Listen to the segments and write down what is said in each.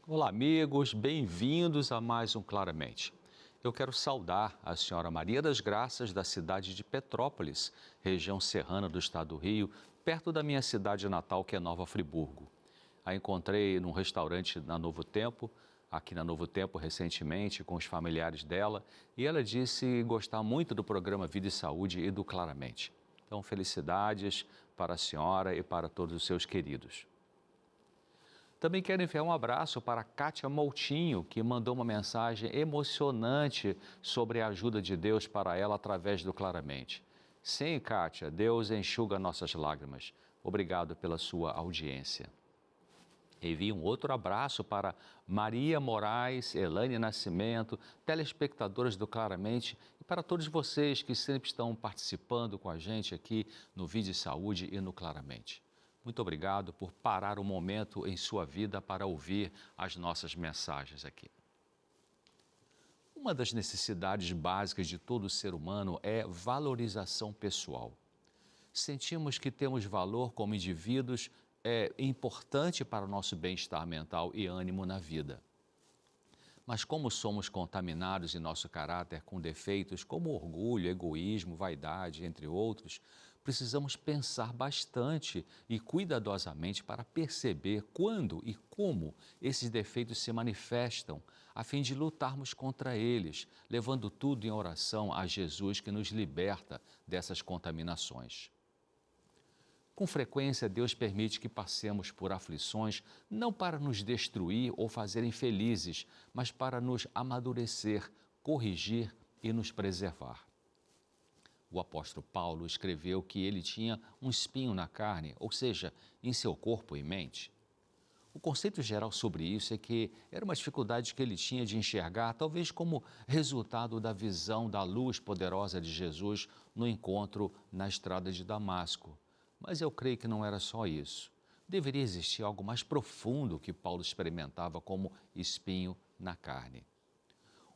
Olá, amigos, bem-vindos a mais um Claramente. Eu quero saudar a senhora Maria das Graças, da cidade de Petrópolis, região serrana do estado do Rio, perto da minha cidade natal, que é Nova Friburgo. A encontrei num restaurante na Novo Tempo, aqui na Novo Tempo, recentemente, com os familiares dela, e ela disse gostar muito do programa Vida e Saúde e do Claramente. Então, felicidades para a senhora e para todos os seus queridos. Também quero enviar um abraço para a Kátia Moutinho, que mandou uma mensagem emocionante sobre a ajuda de Deus para ela através do Claramente. Sim, Kátia, Deus enxuga nossas lágrimas. Obrigado pela sua audiência. Envio um outro abraço para Maria Moraes, Elaine Nascimento, telespectadores do Claramente e para todos vocês que sempre estão participando com a gente aqui no Vida e Saúde e no Claramente. Muito obrigado por parar um momento em sua vida para ouvir as nossas mensagens aqui. Uma das necessidades básicas de todo ser humano é valorização pessoal. Sentimos que temos valor como indivíduos, é importante para o nosso bem-estar mental e ânimo na vida. Mas como somos contaminados em nosso caráter com defeitos como orgulho, egoísmo, vaidade, entre outros, precisamos pensar bastante e cuidadosamente para perceber quando e como esses defeitos se manifestam, a fim de lutarmos contra eles, levando tudo em oração a Jesus que nos liberta dessas contaminações. Com frequência, Deus permite que passemos por aflições não para nos destruir ou fazer infelizes, mas para nos amadurecer, corrigir e nos preservar. O apóstolo Paulo escreveu que ele tinha um espinho na carne, ou seja, em seu corpo e mente. O conceito geral sobre isso é que era uma dificuldade que ele tinha de enxergar, talvez como resultado da visão da luz poderosa de Jesus no encontro na estrada de Damasco. Mas eu creio que não era só isso. Deveria existir algo mais profundo que Paulo experimentava como espinho na carne.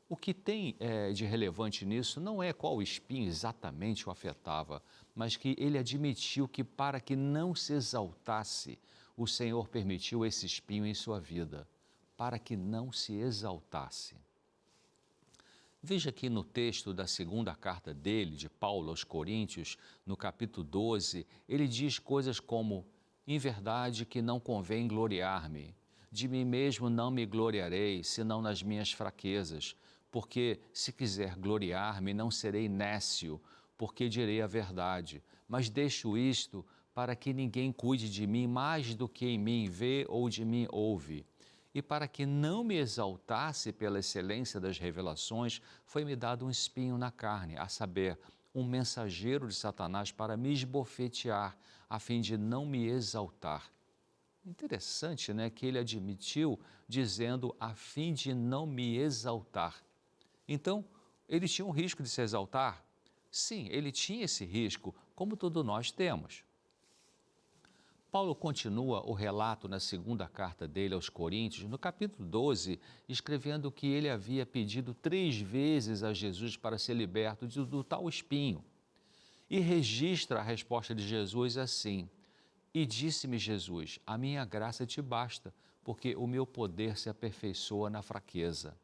O que tem de relevante nisso não é qual espinho exatamente o afetava, mas que ele admitiu que para que não se exaltasse, o Senhor permitiu esse espinho em sua vida, para que não se exaltasse. Veja aqui no texto da segunda carta dele, de Paulo aos Coríntios, no capítulo 12, ele diz coisas como: em verdade que não convém gloriar-me, de mim mesmo não me gloriarei, senão nas minhas fraquezas, porque se quiser gloriar-me, não serei nécio, porque direi a verdade, mas deixo isto para que ninguém cuide de mim mais do que em mim vê ou de mim ouve. E para que não me exaltasse pela excelência das revelações, foi-me dado um espinho na carne, a saber, um mensageiro de Satanás para me esbofetear, a fim de não me exaltar. Interessante, né, que ele admitiu dizendo a fim de não me exaltar. Então, ele tinha um risco de se exaltar? Sim, ele tinha esse risco, como todos nós temos. Paulo continua o relato na segunda carta dele aos Coríntios, no capítulo 12, escrevendo que ele havia pedido 3 vezes a Jesus para ser liberto do tal espinho. E registra a resposta de Jesus assim: e disse-me Jesus, a minha graça te basta, porque o meu poder se aperfeiçoa na fraqueza.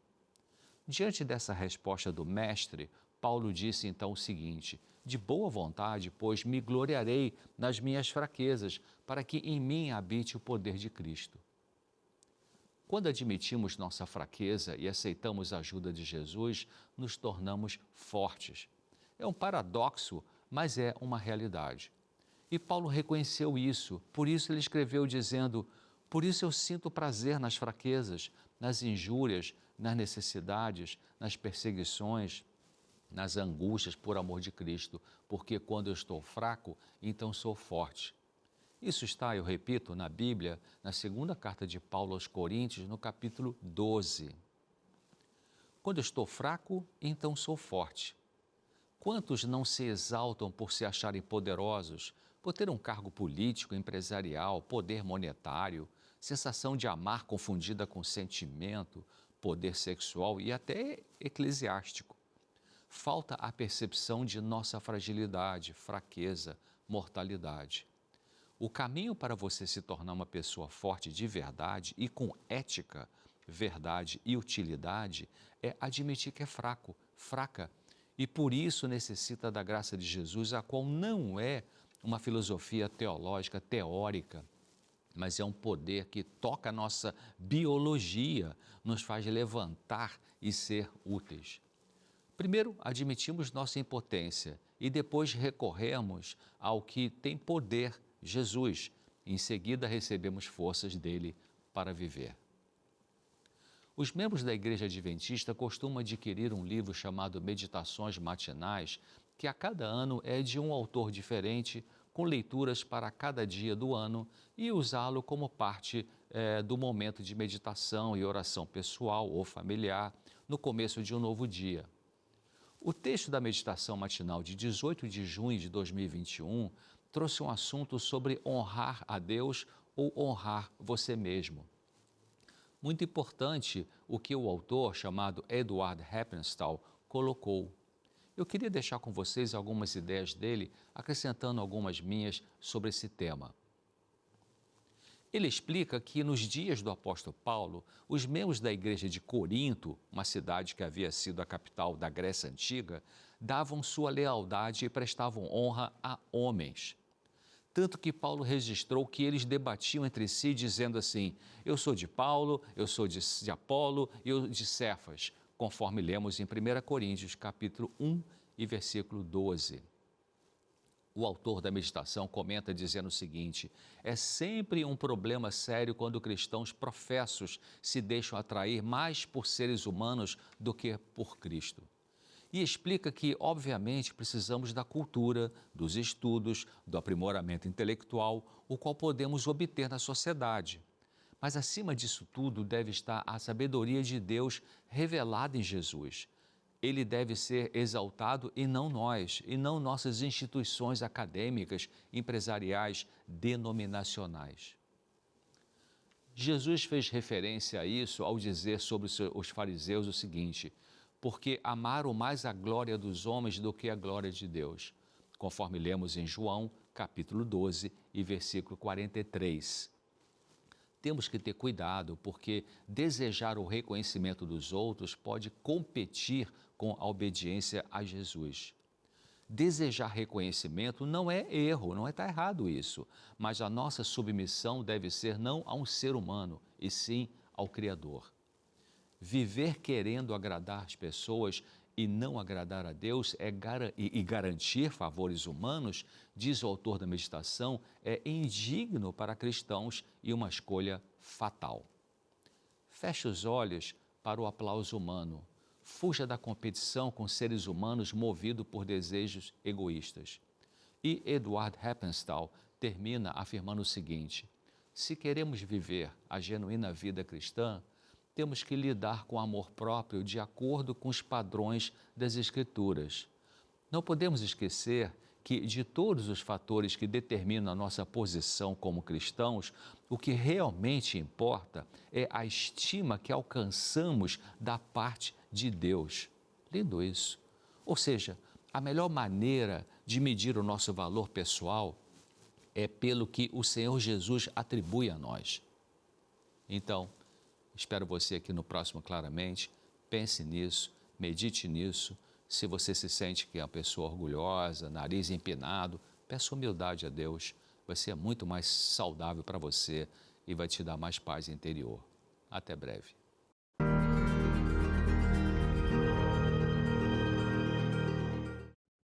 Diante dessa resposta do mestre, Paulo disse então o seguinte: de boa vontade, pois me gloriarei nas minhas fraquezas, para que em mim habite o poder de Cristo. Quando admitimos nossa fraqueza e aceitamos a ajuda de Jesus, nos tornamos fortes. É um paradoxo, mas é uma realidade. E Paulo reconheceu isso, por isso ele escreveu dizendo: por isso eu sinto prazer nas fraquezas, nas injúrias, nas necessidades, nas perseguições, nas angústias por amor de Cristo, porque quando eu estou fraco, então sou forte. Isso está, eu repito, na Bíblia, na segunda carta de Paulo aos Coríntios, no capítulo 12. Quando eu estou fraco, então sou forte. Quantos não se exaltam por se acharem poderosos, por ter um cargo político, empresarial, poder monetário, sensação de amar confundida com sentimento, poder sexual e até eclesiástico? Falta a percepção de nossa fragilidade, fraqueza, mortalidade. O caminho para você se tornar uma pessoa forte de verdade e com ética verdade e utilidade é admitir que é fraco, fraca, e por isso necessita da graça de Jesus, a qual não é uma filosofia teológica, teórica, mas é um poder que toca a nossa biologia, nos faz levantar e ser úteis. Primeiro, admitimos nossa impotência e depois recorremos ao que tem poder, Jesus. Em seguida, recebemos forças dele para viver. Os membros da Igreja Adventista costumam adquirir um livro chamado Meditações Matinais, que a cada ano é de um autor diferente, com leituras para cada dia do ano, e usá-lo como parte do momento de meditação e oração pessoal ou familiar no começo de um novo dia. O texto da meditação matinal de 18 de junho de 2021 trouxe um assunto sobre honrar a Deus ou honrar você mesmo. Muito importante o que o autor, chamado Edward Heppenstall, colocou. Eu queria deixar com vocês algumas ideias dele, acrescentando algumas minhas sobre esse tema. Ele explica que nos dias do apóstolo Paulo, os membros da igreja de Corinto, uma cidade que havia sido a capital da Grécia Antiga, davam sua lealdade e prestavam honra a homens. Tanto que Paulo registrou que eles debatiam entre si, dizendo assim: eu sou de Paulo, eu sou de Apolo e eu de Cefas, conforme lemos em 1 Coríntios, capítulo 1 e versículo 12. O autor da meditação comenta dizendo o seguinte: é sempre um problema sério quando cristãos professos se deixam atrair mais por seres humanos do que por Cristo. E explica que, obviamente, precisamos da cultura, dos estudos, do aprimoramento intelectual, o qual podemos obter na sociedade. Mas acima disso tudo deve estar a sabedoria de Deus revelada em Jesus. Ele deve ser exaltado e não nós, e não nossas instituições acadêmicas, empresariais, denominacionais. Jesus fez referência a isso ao dizer sobre os fariseus o seguinte: porque amaram mais a glória dos homens do que a glória de Deus, conforme lemos em João, capítulo 12 e versículo 43. Temos que ter cuidado, porque desejar o reconhecimento dos outros pode competir com a obediência a Jesus. Desejar reconhecimento não é erro, não está errado isso, mas a nossa submissão deve ser não a um ser humano, e sim ao Criador. Viver querendo agradar as pessoas e não agradar a Deus e garantir favores humanos, diz o autor da meditação, é indigno para cristãos e uma escolha fatal. Feche os olhos para o aplauso humano. Fuja da competição com seres humanos movidos por desejos egoístas. E Edward Heppenstall termina afirmando o seguinte: se queremos viver a genuína vida cristã, temos que lidar com o amor próprio de acordo com os padrões das Escrituras. Não podemos esquecer que, de todos os fatores que determinam a nossa posição como cristãos, o que realmente importa é a estima que alcançamos da parte de Deus. Lindo isso. Ou seja, a melhor maneira de medir o nosso valor pessoal é pelo que o Senhor Jesus atribui a nós. Então, espero você aqui no próximo Claramente. Pense nisso, medite nisso. Se você se sente que é uma pessoa orgulhosa, nariz empinado, peça humildade a Deus. Vai ser muito mais saudável para você e vai te dar mais paz interior. Até breve.